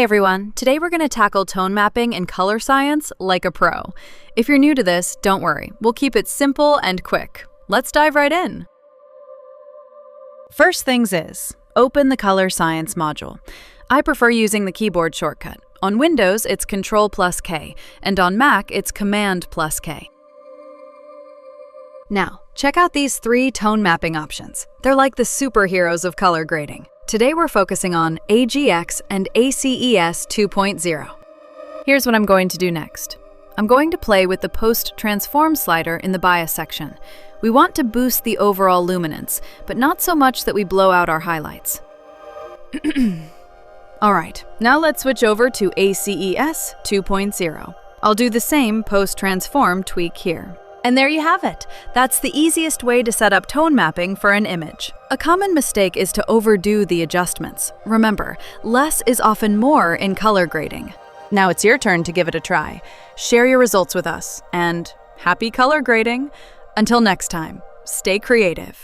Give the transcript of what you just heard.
everyone, today we're going to tackle tone mapping and color science like a pro. If you're new to this, don't worry, we'll keep it simple and quick. Let's dive right in. First things is, open the color science module. I prefer using the keyboard shortcut. On Windows, it's Ctrl+K, and on Mac, it's Command+K. Now, check out these 3 tone mapping options. They're like the superheroes of color grading. Today we're focusing on AGX and ACES 2.0. Here's what I'm going to do next. I'm going to play with the Post-Transform slider in the bias section. We want to boost the overall luminance, but not so much that we blow out our highlights. Alright, now let's switch over to ACES 2.0. I'll do the same Post-Transform tweak here. And there you have it. That's the easiest way to set up tone mapping for an image. A common mistake is to overdo the adjustments. Remember, less is often more in color grading. Now it's your turn to give it a try. Share your results with us, and happy color grading! Until next time, stay creative.